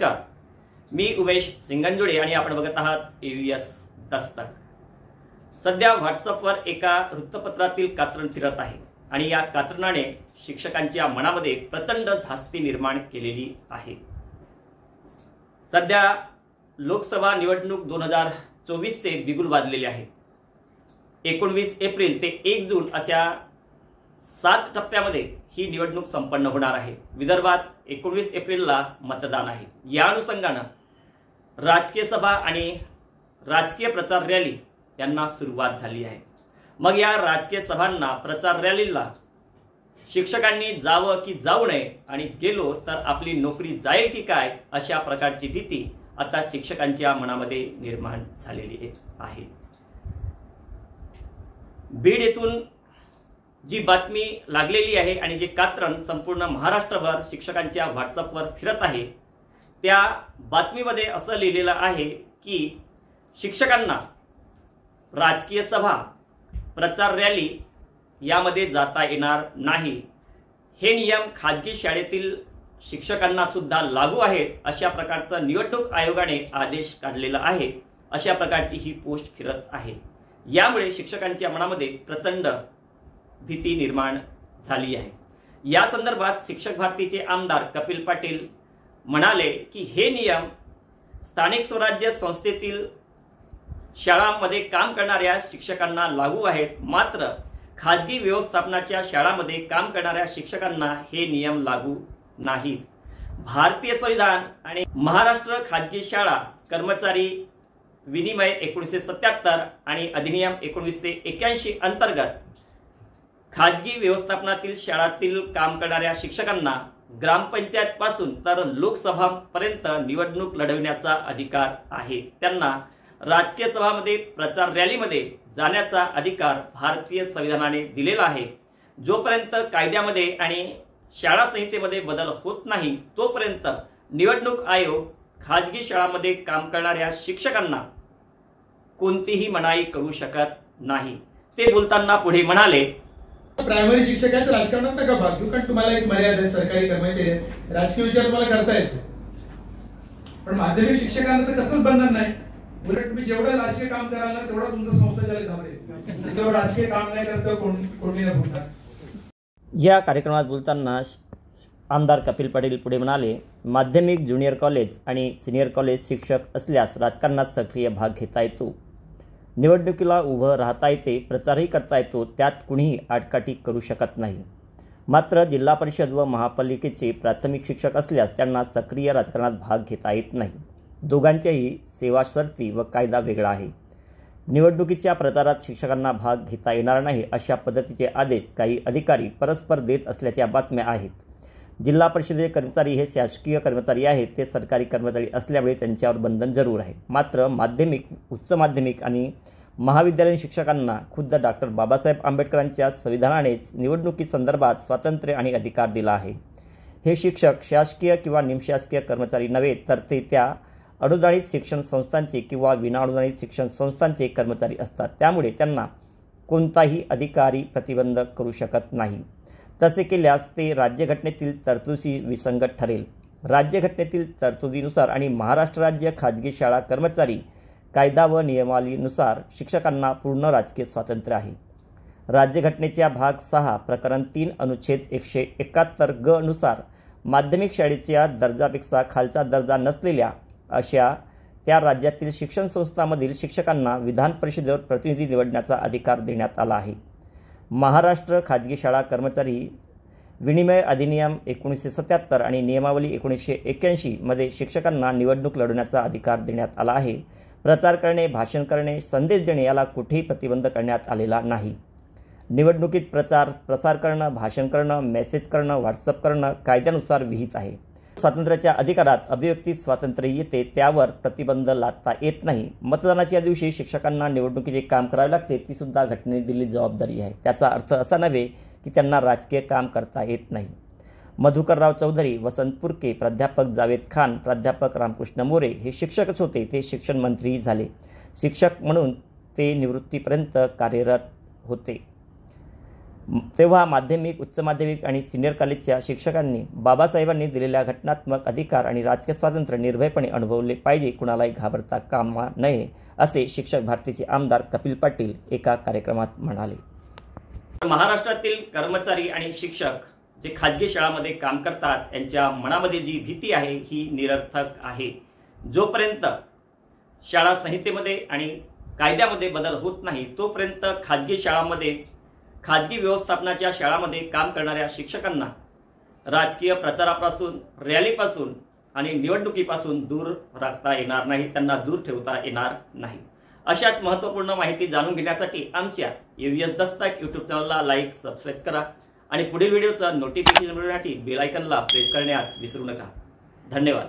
नमस्कार, मी उमेश सिंगंजुडे आणि आपण बघत आहात AVS दस्तक। सध्या व्हॉट्सअपवर एका वृत्तपत्रातील कात्रण फिरत आहे आणि या कात्रणाने शिक्षकांच्या मनामध्ये प्रचंड धास्ती निर्माण केलेली आहे। सध्या लोकसभा निवडणूक 2024 चे बिगुल वाजलेले आहे। 19 एप्रिल ते 1 जून अशा 7 टप्प्यामध्ये ही निवडणूक संपन्न होणार आहे। विदर्भात 19 एप्रिलला मतदान आहे। या अनुषंगाने राजकीय सभा आणि राजकीय प्रचार रॅली यांना सुरुवात झाली आहे। मग या राजकीय सभांना प्रचार रॅलीला शिक्षकांनी जावं की जाऊ नये आणि गेलो तर आपली नोकरी जाईल की काय अशा प्रकारची भीती आता शिक्षकांच्या मनामध्ये निर्माण झालेली आहे। बीड येथून जी बातमी लागलेली आहे आणि जे कात्रण संपूर्ण महाराष्ट्रभर शिक्षकांच्या व्हॉट्सअपवर फिरत आहे त्या बातमीमध्ये असं लिहिलेलं आहे की शिक्षकांना राजकीय सभा प्रचार रॅली यामध्ये जाता येणार नाही। हे नियम खाजगी शाळेतील शिक्षकांना सुद्धा लागू आहेत अशा प्रकारचा निवडणूक आयोगाने आदेश काढलेला आहे। अशा प्रकारची ही पोस्ट फिरत आहे। यामुळे शिक्षकांच्या मनामध्ये प्रचंड भीती निर्माण झाली आहे। या संदर्भात शिक्षक भारतीचे आमदार कपिल पाटील म्हणाले की हे नियम स्थानिक स्वराज्य संस्थेतील शाळांमध्ये काम करणाऱ्या शिक्षकांना लागू आहेत, मात्र खाजगी व्यवस्थापनाच्या शाळांमध्ये काम करणाऱ्या शिक्षकांना हे नियम लागू नाहीत। भारतीय संविधान आणि महाराष्ट्र खाजगी शाळा कर्मचारी विनिमय 1977 आणि अधिनियम 1981 अंतर्गत खाजगी व्यवस्थापनातील शाळांतील काम करणाऱ्या शिक्षकांना ग्रामपंचायत पासून तर लोकसभापर्यंत निवडणूक लढवण्याचा अधिकार आहे। त्यांना राजकीय सभामध्ये प्रचार रॅलीमध्ये जाण्याचा अधिकार भारतीय संविधानाने दिलेला आहे। जोपर्यंत कायद्यामध्ये आणि शाळा संहितेमध्ये बदल होत नाही तोपर्यंत निवडणूक आयोग खाजगी शाळांमध्ये काम करणाऱ्या शिक्षकांना कोणतीही मनाई करू शकत नाही। ते बोलताना पुढे म्हणाले, प्रायमरी शिक्षक आहेत राजकारणात नका भाग घेऊ, कारण तुम्हाला एक मर्यादा आहे, सरकारी कर्मचारी आहे, राजकीय विचार तुम्हाला करता येतो। पण माध्यमिक शिक्षकांना तर कसंच बंधन नाही। उलट तुम्ही जेवढं राजकीय काम कराल ना तेवढा तुमचा संस्था ज्याला घाबरेल। जेव्हा राजकीय काम नाही करत कोणी न बोलता। या कार्यक्रमात बोलताना आमदार कपिल पाटील पुढे म्हणाले, माध्यमिक ज्युनियर कॉलेज आणि सिनियर कॉलेज शिक्षक असल्यास राजकारणात सक्रिय भाग घेता येतो, निवडणुकीला उभं राहता येते, प्रचारही करता येतो, त्यात कुणीही आडकाठी करू शकत नाही। मात्र जिल्हा परिषद व महापालिकेचे प्राथमिक शिक्षक असल्यास त्यांना सक्रिय राजकारणात भाग घेता येत नाही। दोघांच्याही सेवा शर्ती व कायदा वेगळा आहे। निवडणुकीच्या प्रचारात शिक्षकांना भाग घेता येणार नाही अशा पद्धतीचे आदेश काही अधिकारी परस्पर देत असल्याच्या बातम्या आहेत। जिल्हा परिषदेचे कर्मचारी हे शासकीय कर्मचारी आहेत, ते सरकारी कर्मचारी असल्यामुळे त्यांच्यावर बंधन जरूर आहे। मात्र माध्यमिक, उच्च माध्यमिक आणि महाविद्यालयीन शिक्षकांना खुद्द डॉक्टर बाबासाहेब आंबेडकरांच्या संविधानानेच निवडणुकीसंदर्भात स्वातंत्र्य आणि अधिकार दिला आहे। हे शिक्षक शासकीय किंवा निमशासकीय कर्मचारी नव्हे, तर ते त्या अनुदानित शिक्षण संस्थांचे किंवा विनाअनुदानित शिक्षण संस्थांचे कर्मचारी असतात। त्यामुळे त्यांना कोणताही अधिकारी प्रतिबंध करू शकत नाही। तसे केल्यास ते राज्यघटनेतील तरतुदीशी विसंगत ठरेल। राज्यघटनेतील तरतुदीनुसार आणि महाराष्ट्र राज्य खाजगी शाळा कर्मचारी कायदा व नियमावलीनुसार शिक्षकांना पूर्ण राजकीय स्वातंत्र्य आहे। राज्यघटनेच्या भाग 6 प्रकरण 3 अनुच्छेद 171 ग नुसार माध्यमिक शाळेच्या दर्जापेक्षा खालचा दर्जा नसलेल्या अशा त्या राज्यातील शिक्षण संस्थांमधील शिक्षकांना विधान परिषदेवर प्रतिनिधी निवडण्याचा अधिकार देण्यात आला आहे। महाराष्ट्र खाजगी शाळा कर्मचारी विनिमय अधिनियम 1977 आणि नियमावली 1981 मध्ये शिक्षकांना निवडणूक लढवण्याचा अधिकार देण्यात आला आहे। प्रचार करणे, भाषण करणे, संदेश देणे याला कुठेही प्रतिबंध करण्यात आलेला नाही। निवडणुकीत प्रसार करणं, भाषण करणं, मेसेज करणं, व्हॉट्सअप करणं कायद्यानुसार विहित आहे। स्वातंत्र्याच्या अधिकारात अभिव्यक्ती स्वातंत्र्य येते, त्यावर प्रतिबंध लादता येत नाही। मतदानाच्या दिवशी शिक्षकांना निवडणुकीचे काम करावे लागते, ती सुद्धा घटनेने दिलेली जबाबदारी आहे। त्याचा अर्थ असा नव्हे की त्यांना राजकीय काम करता येत नाही। मधुकरराव चौधरी, वसंत पुरके, प्राध्यापक जावेद खान, प्राध्यापक रामकृष्ण मोरे हे शिक्षकच होते। ते शिक्षण मंत्रीही झाले। शिक्षक म्हणून ते निवृत्तीपर्यंत कार्यरत होते। तेव्हा माध्यमिक, उच्च माध्यमिक आणि सिनियर कॉलेजच्या शिक्षकांनी बाबासाहेबांनी दिलेल्या घटनात्मक अधिकार आणि राजकीय स्वातंत्र्य निर्भयपणे अनुभवले पाहिजे, कुणालाही घाबरता कामा नये, असे शिक्षक भारतीचे आमदार कपिल पाटील एका कार्यक्रमात म्हणाले. महाराष्ट्रातील कर्मचारी आणि शिक्षक जे खाजगी शाळांमध्ये काम करतात यांच्या मनामध्ये जी भीती आहे ही निरर्थक आहे. जोपर्यंत शाळा संहितेमध्ये आणि कायद्यामध्ये बदल होत नाही तोपर्यंत खाजगी शाळांमध्ये, खाजगी व्यवस्थापनाच्या शाळांमध्ये काम करणाऱ्या शिक्षकांना राजकीय प्रचारापासून, रॅलीपासून आणि निवडणुकीपासून दूर राखता येणार नाही, त्यांना दूर ठेवता येणार नाही. अशाच महत्त्वपूर्ण माहिती जाणून घेण्यासाठी आमच्या UVS दस्तक यूट्यूब चॅनलला लाईक, सबस्क्राईब करा आणि पुढील व्हिडिओचं नोटिफिकेशन मिळवण्यासाठी बेल आयकॉनला प्रेस करण्यास विसरू नका. धन्यवाद.